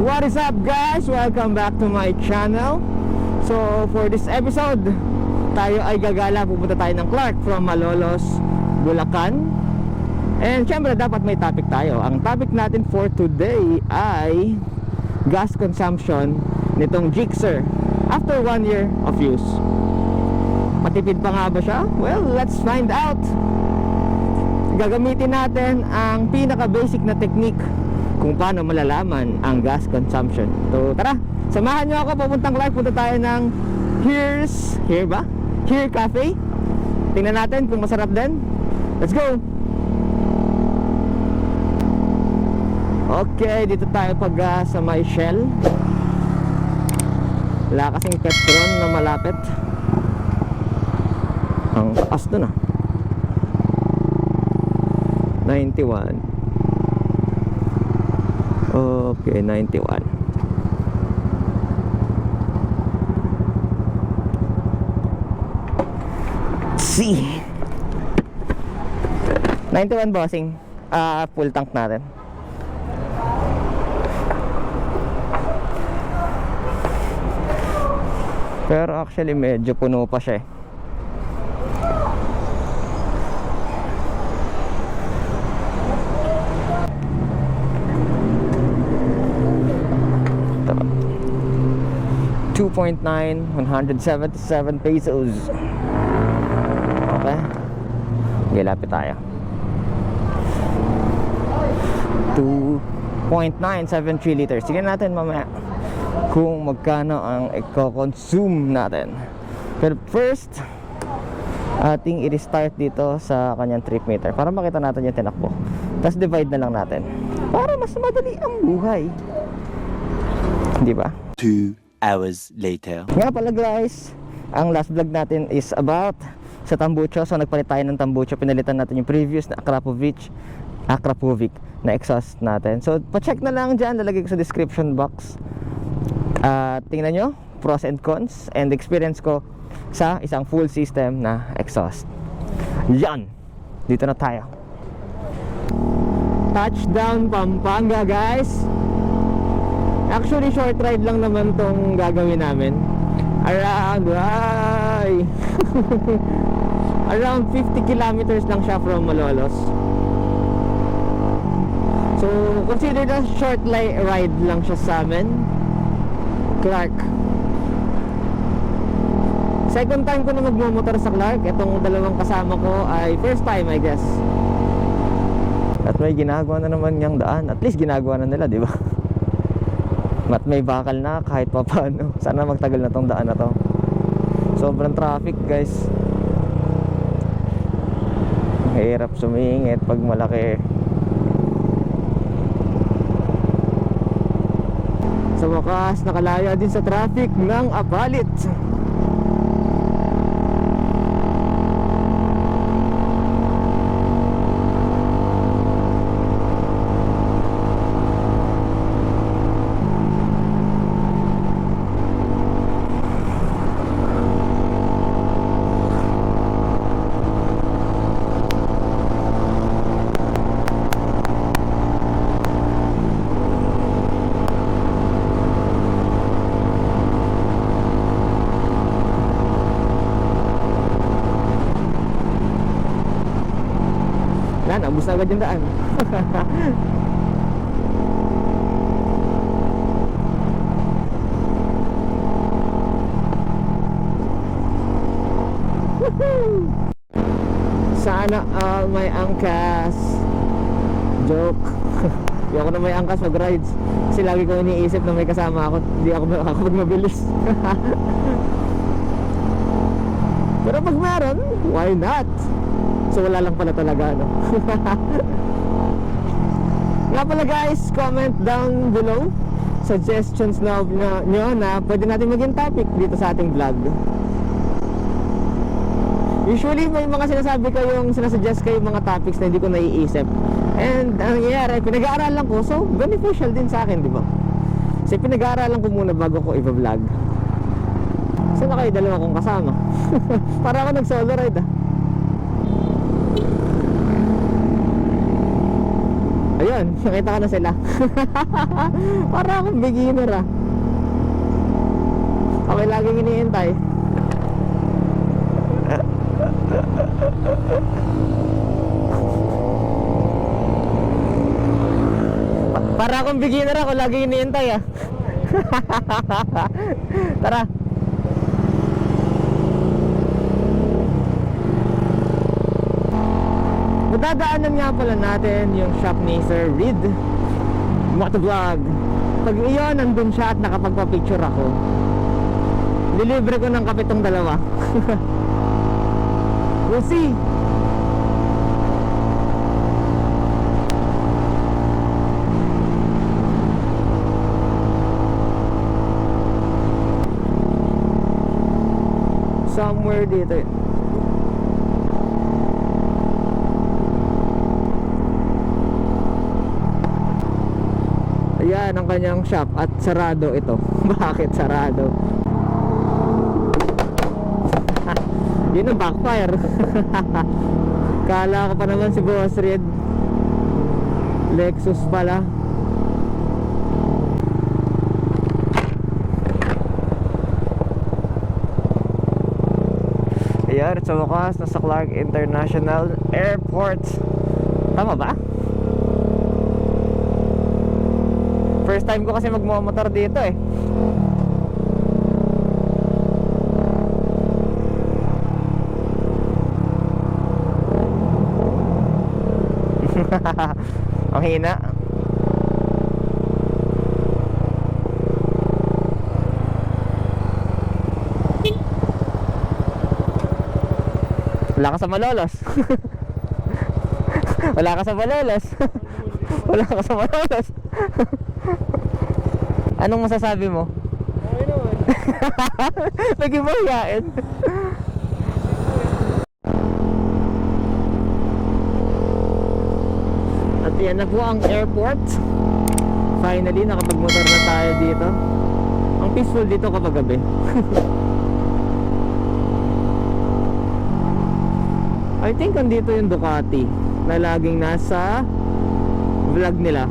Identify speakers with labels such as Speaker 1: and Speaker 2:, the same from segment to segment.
Speaker 1: What is up guys? Welcome back to my channel. So for this episode, tayo ay gagala. Pupunta tayo ng Clark from Malolos, Bulacan. And syempre dapat may topic tayo. Ang topic natin for today ay gas consumption nitong Gixxer after 1 year of use. Matipid pa nga ba siya? Well, let's find out. Gagamitin natin ang pinaka-basic na technique kung paano malalaman ang gas consumption. So tara, samahan nyo ako papuntang Clark. Punta tayo ng Here Cafe. Tingnan natin kung masarap din. Let's go! Okay, dito tayo pag sa may Shell. Wala kasing Petron na malapit. Ang taas dun 91. Okay, 91. See 91 bossing. Full tank natin. Pero actually medyo puno pa siya 2.9, 177 pesos. Okay. Okay, lapit tayo. 2.973 liters. Tingnan natin mamaya kung magkano ang i-consume natin. Pero first, ating i-restart dito sa kanyang trip meter para makita natin yung tinakbo. Tapos divide na lang natin para mas madali ang buhay. Di ba?
Speaker 2: 2 hours later.
Speaker 1: Nga pala guys, ang last vlog natin is about sa tambucho. So nagpalit tayo ng tambucho. Pinalitan natin yung previous na Akrapovic na exhaust natin. So pa-check na lang dyan, lalagay ko sa description box. Tingnan nyo pros and cons and experience ko sa isang full system na exhaust. Yan, dito na tayo. Touchdown Pampanga guys. Actually short ride lang naman tong gagawin namin. Around 50 kilometers lang siya from Malolos. So consider na short ride lang siya sa amin. Clark. Second time ko na magmumotor sa Clark. Itong dalawang kasama ko ay first time I guess. At may ginagawa na naman yung daan. At least ginagawa na nila, di ba? At may bakal na kahit pa paano. Sana magtagal na tong daan na to. Sobrang traffic guys. Mahirap sumingit pag malaki. Sa wakas, nakalaya din sa traffic ng Apalit. Abus na agad yung daan. Sana all may angkas. Joke. Hindi ako na may angkas mag-rides. Kasi lagi ko iniisip na may kasama ako. Hindi ako mabilis. Pero pag meron, why not? So wala lang pala talaga, no? Nga pala guys, comment down below suggestions nyo na pwede natin maging topic dito sa ating vlog. Usually may mga sinasabi kayong sinasuggest kayo mga topics na hindi ko naiisip. And ang nangyayari, pinag-aaralan ko. So beneficial din sa akin, di ba? Kasi pinag-aaralan ko muna bago ko i-vlog. So na kayo dalawa kong kasama. Para ako nag-solo ride Ayun, nakita ko na sila. Para akong beginner ah. Okay, laging iniintay. Para akong beginner ako, laging iniintay ah. Tara. Madadaanan nga pala natin yung shop ni Sir Reed Motovlog. Pag iyon, nandun siya at nakapagpa-picture ako, lilibre ko ng kape tong dalawa. We'll see. Somewhere dito eh. Ayan ang kanyang shop at sarado ito. Bakit sarado? Yun ang backfire. Kala ko pa naman si Boss Red Lexus pala. Ayan, sa wakas nasa Clark International Airport. Tama ba? First time ko kasi magmumotor dito eh. Ang hina. Wala ka sa Malolos. Wala ka sa Malolos. Wala ka sa Malolos. Anong masasabi mo?
Speaker 3: Okay naman.
Speaker 1: Lagi mo hiyain. At yan na po ang airport. Finally, nakapagmotor na tayo dito. Ang peaceful dito kapag gabi. I think andito yung Ducati na laging nasa vlog nila.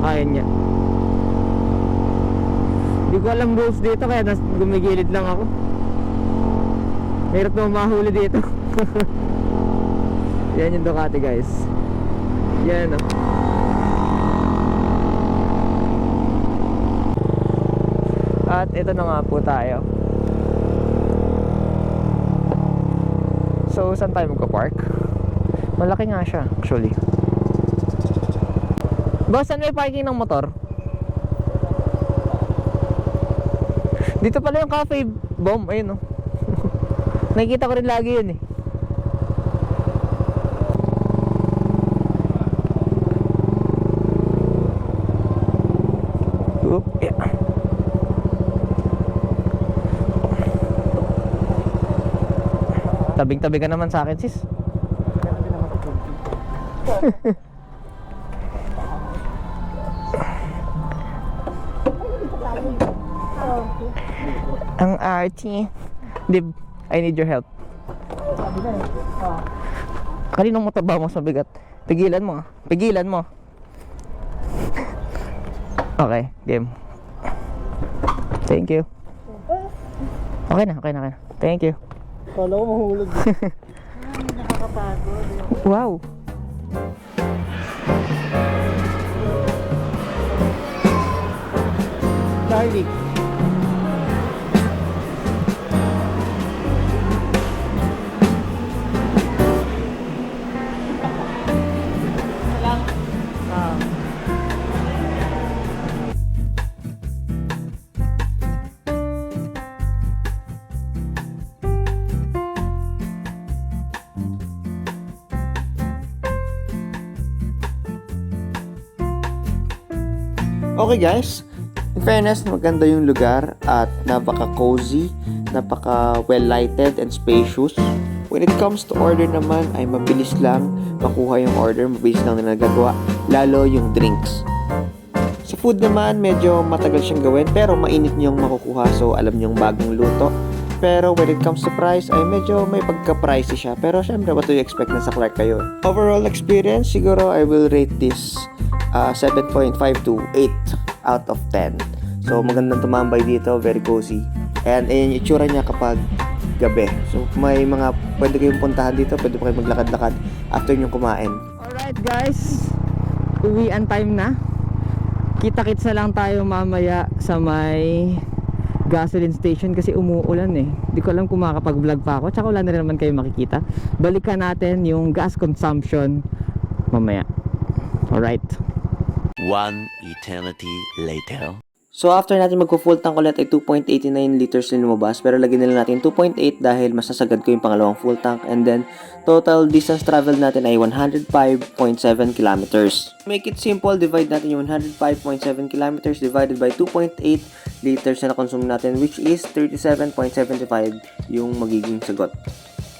Speaker 1: Ayan niya. Hindi ko alam rules dito kaya gumigilid lang ako. Mahirap na mahuli dito. Yan yung Ducati guys. Yan o. At ito na nga po tayo. So saan tayo magpa-park? Malaki nga siya actually. Boss, saan may parking ng motor? Dito pala yung cafe bomb, ayun oh. Nakikita ko rin lagi yun eh. Oop, yeah. Tabing-tabi ka naman sa akin, sis. Ang arty. Dib, I need your help. Kaninong motor ba mas mabigat? Pigilan mo. Pigilan mo. Okay, game. Thank you. Okay na, okay na, okay na. Thank you.
Speaker 3: Kala ko mahulog. Nakakapagod.
Speaker 1: Wow.
Speaker 3: Darling.
Speaker 4: Okay guys, in fairness, maganda yung lugar at napaka-cozy, napaka-well-lighted and spacious. When it comes to order naman ay mabilis lang makuha yung order, mabilis lang na nagagawa, lalo yung drinks. Sa food naman, medyo matagal siyang gawin pero mainit niyong makukuha, so alam niyong bagong luto Pero when it comes to price, ay medyo may pagka-pricey siya. Pero syempre, what do you expect na sa Clark kayo? Overall experience, siguro I will rate this 7.5 to 8 out of 10. So magandang tumambay dito, very cozy. And ayun yung itsura niya kapag gabi. So may mga pwede kayong puntahan dito, pwede pa kayo maglakad-lakad after nyo kumain.
Speaker 1: Alright guys, uwian time na. Kita-kits na lang tayo mamaya sa may gasoline station kasi umuulan eh. Di ko alam kung makakapag-vlog pa ako, tsaka wala na rin naman kayo makikita. Balikan natin yung gas consumption mamaya. Alright.
Speaker 2: One eternity later.
Speaker 4: So after natin magko-full tank ulit ay 2.89 liters na lumabas, pero lagyan nila natin 2.8 dahil masasagad ko yung pangalawang full tank, and then total distance travel natin ay 105.7 kilometers. Make it simple, divide natin yung 105.7 kilometers divided by 2.8 liters na na-consume natin, which is 37.75 yung magiging sagot.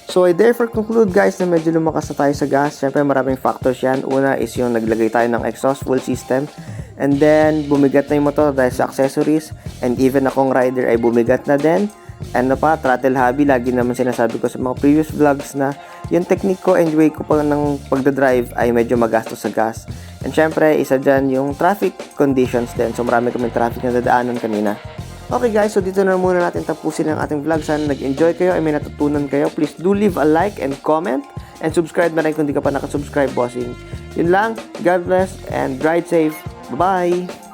Speaker 4: So I therefore conclude guys na medyo lumakas na tayo sa gas. Siyempre maraming factors yan. Una is yung naglagay tayo ng exhaust full system, and then bumigat na yung motor dahil sa accessories, and even akong rider ay bumigat na din. Ano pa, throttle hobby, lagi naman sinasabi ko sa mga previous vlogs na yung technique ko and way ko pa ng pagdadrive ay medyo magastos sa gas. And syempre isa dyan yung traffic conditions din. So marami kaming traffic na dadaanan kanina. Okay guys, so dito na muna natin tapusin ang ating vlog. Sana nag-enjoy kayo, ay may natutunan kayo. Please do leave a like and comment, and subscribe na rin kung di ka pa nakasubscribe, bossing. Yun lang, God bless and ride safe. Bye-bye!